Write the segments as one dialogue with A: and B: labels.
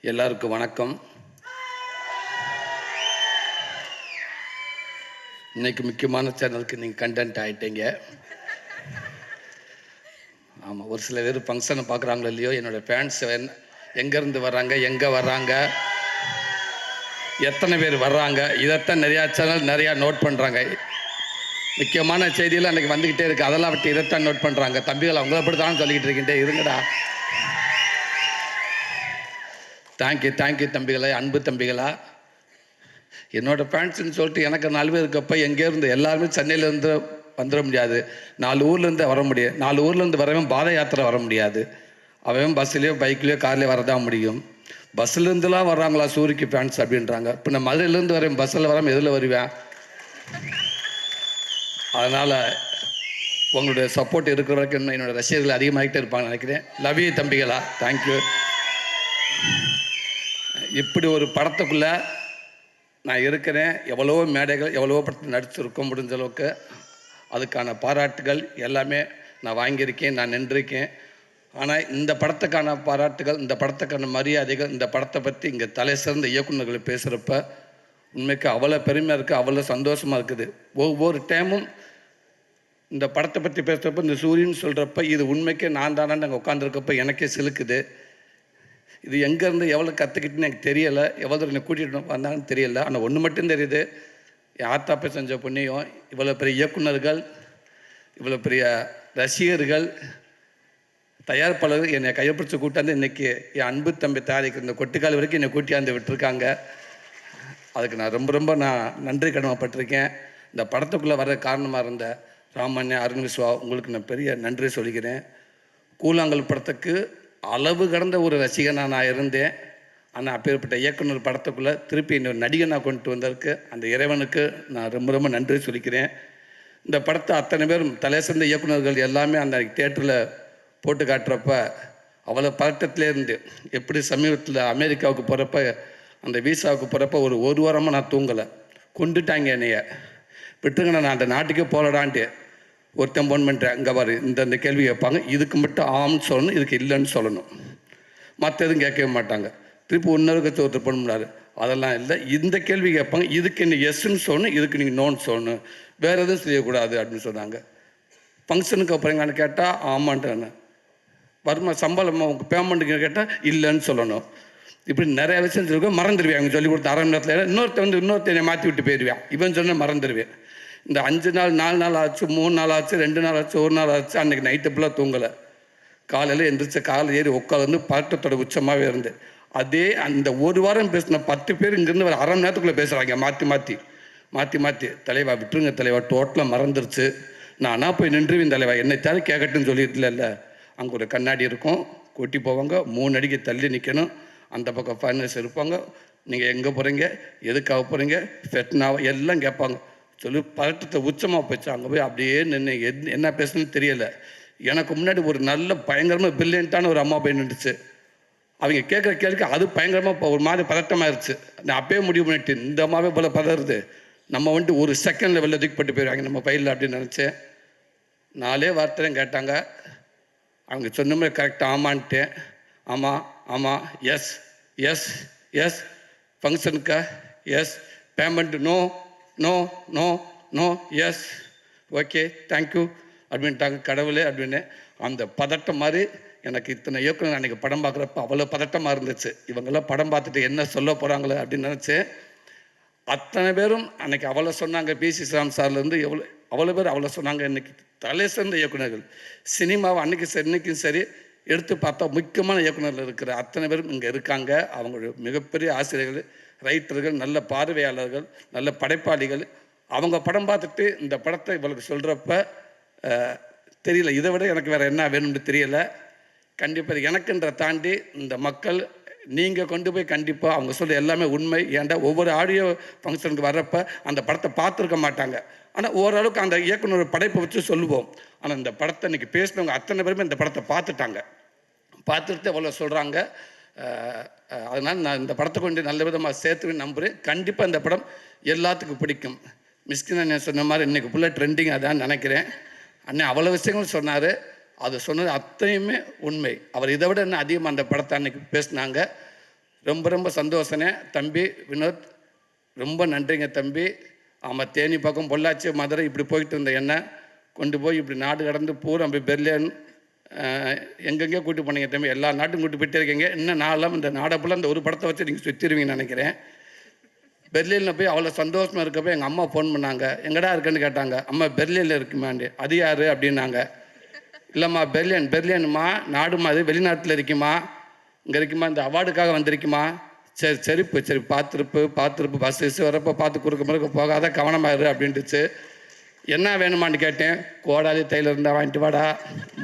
A: எல்லாருக்கும் வணக்கம். இன்னைக்கு முக்கியமான சேனலுக்கு நீங்கள் கண்டென்ட் ஆகிட்டீங்க. ஆமாம், ஒரு சில பேர் ஃபங்க்ஷனை பார்க்குறாங்களோ இல்லையோ, என்னோடய ஃபேன்ஸ் எங்கேருந்து வர்றாங்க, எங்கே வர்றாங்க, எத்தனை பேர் வர்றாங்க, இதைத்தான் நிறையா சேனல் நிறையா நோட் பண்ணுறாங்க. முக்கியமான செய்தியில் அன்றைக்கி வந்துக்கிட்டே இருக்குது, அதெல்லாம் விட்டு இதைத்தான் நோட் பண்ணுறாங்க. தம்பிகள் அவங்கள அப்படி தான் சொல்லிக்கிட்டு இருக்கிட்டே இருங்கடா. தேங்க்யூ தம்பிகளா, அன்பு தம்பிகளா. என்னோடய ஃபேன்ஸுன்னு சொல்லிட்டு எனக்கு 4 பேர் இருக்கப்போ எங்கேருந்து எல்லாருமே சென்னையிலேருந்து வந்துட முடியாது. 4 ஊர்லேருந்து வர முடியும். 4 ஊர்லேருந்து வரவன் பாத யாத்திரை வர முடியாது. அவன் பஸ்ஸுலேயோ பைக்லேயோ கார்லேயோ வரதான் முடியும். பஸ்ஸுலேருந்துலாம் வர்றாங்களா சூரிக்கு ஃபேன்ஸ் அப்படின்றாங்க. இப்போ நான் மதுரையிலேருந்து வரேன், பஸ்ஸில் வராமல் எதில் வருவேன்? அதனால் உங்களுடைய சப்போர்ட் இருக்கிற வரைக்கும் இன்னும் என்னோடய ரசிகர்கள் அதிகமாகிட்டே இருப்பாங்க நினைக்கிறேன். லவ் யூ தம்பிகளா, தேங்க்யூ. இப்படி ஒரு படத்துக்குள்ளே நான் இருக்கிறேன். எவ்வளவோ மேடைகள், எவ்வளவோ படத்தில் நடிச்சிருக்கோம். முடிஞ்ச அளவுக்கு அதுக்கான பாராட்டுகள் எல்லாமே நான் வாங்கியிருக்கேன், நான் நின்றிருக்கேன். ஆனால் இந்த படத்துக்கான பாராட்டுகள், இந்த படத்துக்கான மரியாதைகள், இந்த படத்தை பற்றி இங்கே தலை சிறந்த இயக்குநர்கள் பேசுகிறப்ப உண்மைக்கு அவ்வளோ பெருமையாக இருக்குது, அவ்வளோ சந்தோஷமாக இருக்குது. ஒவ்வொரு டைமும் இந்த படத்தை பற்றி பேசுகிறப்ப, இந்த சூரியன் சொல்கிறப்ப இது உண்மைக்கே நான் தானே அங்கே உட்காந்துருக்கப்போ எனக்கே சிலுக்குது. இது எங்கேருந்து எவ்வளோ கற்றுக்கிட்டுன்னு எனக்கு தெரியலை, எவ்வளோ தூரம் என்னை கூட்டிகிட்டு வந்தாங்கன்னு தெரியல. ஆனால் ஒன்று மட்டும் தெரியுது, என் ஆத்தாப்பை செஞ்ச புண்ணியம், இவ்வளோ பெரிய இயக்குநர்கள், இவ்வளோ பெரிய ரசிகர்கள், தயாரிப்பாளர்கள் என்னை கையப்பிடிச்சு கூட்டாந்து இன்றைக்கி என் அன்பு தம்பி தயாரிக்கிற இந்த கொட்டுக்கால் வரைக்கும் என்னை கூட்டியாந்து விட்டுருக்காங்க. அதுக்கு நான் ரொம்ப நன்றி கடமைப்பட்டிருக்கேன். இந்த படத்துக்குள்ளே வர காரணமாக இருந்த ராமண்ண, அருண் விஸ்வா, உங்களுக்கு நான் பெரிய நன்றி சொல்லிக்கிறேன். கூழாங்கல் படத்துக்கு அளவு கடந்த ஒரு ரசிகனாக நான் இருந்தேன். ஆனால் அப்பேற்பட்ட இயக்குனர் படத்துக்குள்ளே திருப்பி இன்னொரு நடிகனாக கொண்டு வந்ததுக்கு அந்த இறைவனுக்கு நான் ரொம்ப நன்றி சொல்லிக்கிறேன். இந்த படத்தை அத்தனை பேரும் தலை சிறந்த இயக்குநர்கள் எல்லாமே அந்த தியேட்டரில் போட்டு காட்டுறப்ப அவ்வளோ பதட்டத்திலே இருந்து, எப்படி சமீபத்தில் அமெரிக்காவுக்கு போகிறப்ப அந்த வீசாவுக்கு போகிறப்ப ஒரு வாரமாக நான் தூங்கலை. கொண்டுட்டாங்க என்னைய, விட்டுருங்க நான் அந்த நாட்டுக்கே போகலடான்ட்டு. ஒருத்தன் ஃபோன் பண்ணுறேன், இங்கே பாரு இந்த கேள்வி கேட்பாங்க, இதுக்கு மட்டும் ஆம்னு சொல்லணும், இதுக்கு இல்லைன்னு சொல்லணும், மற்ற எதுவும் கேட்கவே மாட்டாங்க. திருப்பி ஒன்றருக்கு ஒருத்தர் ஃபோன் பண்ணாரு, அதெல்லாம் இல்லை, இந்த கேள்வி கேட்பாங்க, இதுக்கு என்ன எஸ்ன்னு சொல்லணும், இதுக்கு நீங்கள் நோன்னு சொல்லணும், வேறு எதுவும் செய்யக்கூடாது அப்படின்னு சொன்னாங்க. ஃபங்க்ஷனுக்கு அப்புறங்கான்னு கேட்டால் ஆமான்ட்டாங்க. வருமா சம்பளம் உங்கள் பேமெண்ட்டுக்கு கேட்டால் இல்லைன்னு சொல்லணும். இப்படி நிறைய விஷயம் சொல்லியிருக்கோம். மறந்துடுவேன் அவங்க சொல்லி கொடுத்த அரை மணி நேரத்தில். இன்னொருத்தனை மாற்றி விட்டு போயிடுவேன். இவன் சொன்ன மறந்துடுவேன். இந்த 5 நாள் 4 நாள் ஆச்சு, 3 நாள் ஆச்சு, 2 நாள் ஆச்சு, 1 நாள் ஆச்சு. அன்றைக்கி நைட்டு ஃபுல்லாக தூங்கலை. காலையில் எந்திரிச்ச காலை ஏறி உட்காந்து பதட்டத்தோட உச்சமாகவே இருந்து அதே அந்த ஒரு வாரம் பேசின 10 பேர் இங்கேருந்து ஒரு அரை மணி நேரத்துக்குள்ளே பேசுகிறாங்க, மாற்றி தலைவா விட்டுருங்க தலைவா, டோட்டலாக மறந்துருச்சு, நானாக போய் நின்றுவேன் தலைவா, என்னை தேவை கேட்கட்டுன்னு சொல்லியிருக்கல. அங்கே ஒரு கண்ணாடி இருக்கும், கொட்டி போவாங்க, 3 அடிக்கு தள்ளி நிற்கணும், அந்த பக்கம் ஃபைனல்ஸ் இருப்பாங்க, நீங்கள் எங்கே போகிறீங்க, எதுக்காக போகிறீங்க, ஃபெட்னாவை எல்லாம் கேட்பாங்க. சொல்லி பதட்டத்தை உச்சமாக போச்சு. அங்கே போய் அப்படியே நின்று என்ன பேசணும்னு தெரியலை. எனக்கு முன்னாடி ஒரு நல்ல பயங்கரமாக பிரில்லியண்ட்டான ஒரு அம்மா போய் நின்றுச்சு. அவங்க கேட்குற கேள்விக்கு அது பயங்கரமாக ஒரு மாதிரி பதட்டமாகிடுச்சு. நான் அப்பயே முடிவு பண்ணிட்டு, இந்த அம்மாவே போல் பதறுது, நம்ம வந்துட்டு ஒரு செகண்டில் வெளில தூக்கிப்பட்டு போயிடுவாங்க நம்ம பையில் அப்படின்னு நினச்சேன். 4 வார்த்தையும் கேட்டாங்க. அவங்க சொன்ன மாதிரி கரெக்டாக ஆமான்ட்டேன். ஆமாம் எஸ் ஃபங்க்ஷனுக்கா yes, payment no yes, okay thank you அப்படின்ட்டாங்க. கடவுளே அப்படின்னு அந்த பதட்டம் மாதிரி எனக்கு இத்தனை இயக்குனர் அன்றைக்கி படம் பார்க்குறப்ப அவ்வளோ பதட்டமாக இருந்துச்சு. இவங்கெல்லாம் படம் பார்த்துட்டு என்ன சொல்ல போகிறாங்களே அப்படின்னு நினச்சேன். அத்தனை பேரும் அன்றைக்கி அவ்வளோ சொன்னாங்க. பிசி ஸ்ரீராம் சார்லேருந்து அவ்வளோ பேர் அவ்வளோ சொன்னாங்க. இன்றைக்கி தலை சிறந்த இயக்குநர்கள் சினிமாவை இன்றைக்கும் சரி எடுத்து பார்த்தா முக்கியமான இயக்குநர்கள் இருக்கிற அத்தனை பேரும் இங்கே இருக்காங்க. அவங்களுடைய மிகப்பெரிய ஆசிரியர்கள், ரைட்டர்கள், நல்ல பார்வையாளர்கள், நல்ல படைப்பாளிகள். அவங்க படம் பார்த்துட்டு இந்த படத்தை இவளுக்கு சொல்கிறப்ப தெரியல, இதை விட எனக்கு வேறு என்ன வேணும்னு தெரியலை. கண்டிப்பாக எனக்குன்ற தாண்டி இந்த மக்கள் நீங்கள் கொண்டு போய் கண்டிப்பாக அவங்க சொல்கிற எல்லாமே உண்மை. ஏன்டா ஒவ்வொரு ஆடியோ ஃபங்க்ஷனுக்கு வர்றப்ப அந்த படத்தை பார்த்துருக்க மாட்டாங்க. ஆனால் ஓரளவுக்கு அந்த இயக்குனர் படைப்பை வச்சு சொல்லுவோம். ஆனால் இந்த படத்தை இன்றைக்கி பேசினவங்க அத்தனை பேருமே இந்த படத்தை பார்த்துட்டு அவ்வளோ சொல்கிறாங்க. அதனால் நான் இந்த படத்தை கொண்டு நல்ல விதமாக சேர்த்துவேன்னு நம்புகிறேன். கண்டிப்பாக இந்த படம் எல்லாத்துக்கும் பிடிக்கும். மிஸ்கின் அண்ணன் சொன்ன மாதிரி இன்றைக்கி ஃபுல்லாக ட்ரெண்டிங் அதான் நினைக்கிறேன். அண்ணன் அவ்வளோ விஷயங்களும் சொன்னார். அது சொன்னது அத்தனையுமே உண்மை. அவர் இதை விட என்ன அதிகமாக அந்த படத்தை அன்றைக்கி பேசினாங்க. ரொம்ப ரொம்ப சந்தோஷனே. தம்பி வினோத், ரொம்ப நன்றிங்க தம்பி. ஆமாம், தேனி பக்கம் பொள்ளாச்சி மதுரை இப்படி போயிட்டு இருந்த என்ன கொண்டு போய் இப்படி நாடு கடந்து பூரா போய் பெர்லின் எங்கெங்கேயோ கூட்டி போனீங்க தம்பி. எல்லா நாட்டும் கூட்டி போயிட்டே இருக்கீங்க. இன்னும் நாளெல்லாம் இந்த நாடை ஃபுல்லாக இந்த ஒரு படத்தை வச்சு நீங்கள் சுற்றிடுவீங்கன்னு நினைக்கிறேன். பெர்லினில் போய் அவ்வளோ சந்தோஷமாக இருக்கப்போ எங்கள் அம்மா ஃபோன் பண்ணாங்க. எங்கடா இருக்குன்னு கேட்டாங்க. அம்மா பெர்லினில் இருக்குமாண்டு. அது யார் அப்படின்னாங்க. இல்லைம்மா பெர்லின்மா நாடுமா, அது வெளிநாட்டில் இருக்குமா, இங்கே இருக்குமா, இந்த அவார்டுக்காக வந்திருக்குமா. சரி பார்த்துருப்பு பஸ் வரப்போ பார்த்து குறுக்க முறுக்க போகாத, கவனமாயிரு அப்படின்ட்டுச்சு. என்ன வேணுமான்னு கேட்டேன். கோடாலி தையில் இருந்தால் வாங்கிட்டு வாடா,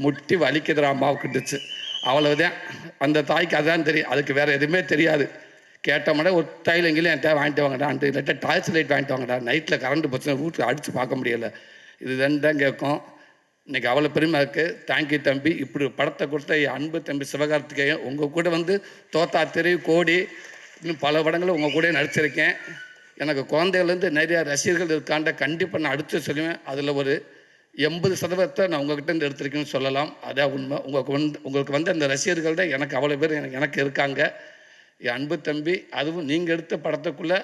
A: முட்டி வலிக்குதுடா அம்மாவுக்குட்டுச்சு. அவ்வளவுதான். அந்த தாய்க்கு அதுதான் தெரியும், அதுக்கு வேறு எதுவுமே தெரியாது. கேட்டோம்னா ஒரு தையில் எங்கேயும் என் தேவை வாங்கிட்டு வாங்கடா, அந்த இல்லாட்டா டார்ச் லைட் வாங்கிட்டு வாங்கடா, நைட்டில் கரண்ட் போச்சுன்னா வீட்டில் அடித்து பார்க்க முடியலை. இதுதான் தான் கேட்கும். இன்றைக்கி அவ்வளோ பெருமை இருக்குது. தேங்க்யூ தம்பி. இப்படி படத்தை கொடுத்த என் அன்பு தம்பி சிவகார்த்திகேயன், உங்கள் கூட வந்து தோத்தா தெரு, கோடி, இன்னும் பல படங்களும் உங்கள் கூட நடிச்சிருக்கேன். எனக்கு குழந்தைகள்லேருந்து நிறையா ரசிகர்கள் இருக்காண்ட கண்டிப்பாக நான் அடுத்து சொல்லுவேன். அதில் ஒரு 80% நான் உங்கள்கிட்ட இருந்து எடுத்திருக்கேன்னு சொல்லலாம். அதான் உண்மை. உங்களுக்கு வந்து அந்த ரசிகர்கள் தான் எனக்கு அவ்வளோ பேர் எனக்கு இருக்காங்க. என் அன்பு தம்பி, அதுவும் நீங்கள் எடுத்த படத்துக்குள்ளே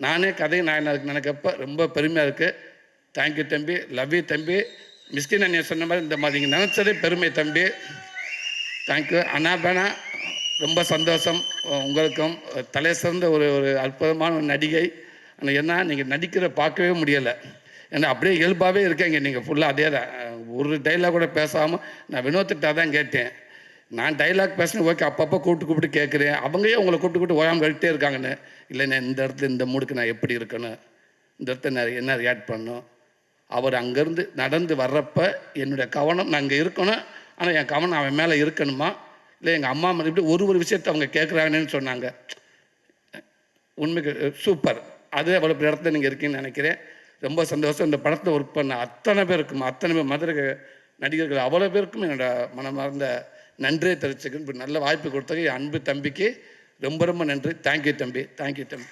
A: நானே கதை நாயனாக நினைக்கப்ப ரொம்ப பெருமையாக இருக்குது. தேங்க்யூ தம்பி. லவ் யூ தம்பி. மிஸ்கின் அண்ணன் சொன்ன மாதிரி இந்த மாதிரி நீங்கள் நினச்சதே பெருமை தம்பி. தேங்க்யூ அண்ணா பேனா. ரொம்ப சந்தோஷம். உங்களுக்கும் தலை சிறந்த ஒரு அற்புதமான ஒரு நடிகை. ஆனால் என்ன, நீங்கள் நடிக்கிற பார்க்கவே முடியலை. ஏன்னா அப்படியே இயல்பாகவே இருக்கீங்க நீங்கள் ஃபுல்லாக. அதே தான், ஒரு டைலாக் கூட பேசாமல். நான் வினோத்திட்ட தான் கேட்டேன். நான் டைலாக் பேசினேன், ஓகே, அப்பப்போ கூப்பிட்டு கேட்குறேன். அவங்களே உங்களை கூப்பிட்டு ஓயாமல் கழிட்டே இருக்காங்கன்னு. இல்லைண்ணே, இந்த இடத்துல இந்த மூடுக்கு நான் எப்படி இருக்கணும், இந்த இடத்துல நான் என்ன ரியாக்ட் பண்ணணும். அவர் அங்கேருந்து நடந்து வர்றப்ப என்னுடைய கவனம் நான் இங்கே இருக்கணும், ஆனால் என் கவனம் அவன் மேலே இருக்கணுமா, இல்லை எங்கள் அம்மா மேலே இப்படி ஒரு விஷயத்தை அவங்க கேட்குறாங்கன்னு சொன்னாங்க. உண்மைக்கு சூப்பர். அது அவ்வளோ பெரிய இடத்துல நீங்கள் இருக்கீங்கன்னு நினைக்கிறேன். ரொம்ப சந்தோஷம். இந்த படத்தை ஒர்க் பண்ண அத்தனை பேர் மதுரை நடிகர்கள் அவ்வளோ பேருக்கும் என்னோட மனமார்ந்த நன்றியை தெரிவிச்சுக்கணும். இப்படி நல்ல வாய்ப்பு கொடுத்தது என் அன்பு தம்பிக்கு ரொம்ப ரொம்ப நன்றி. தேங்க்யூ தம்பி. தேங்க்யூ தம்பி.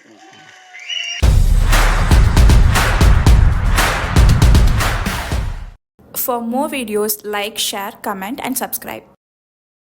B: For more videos, like, share, comment and subscribe.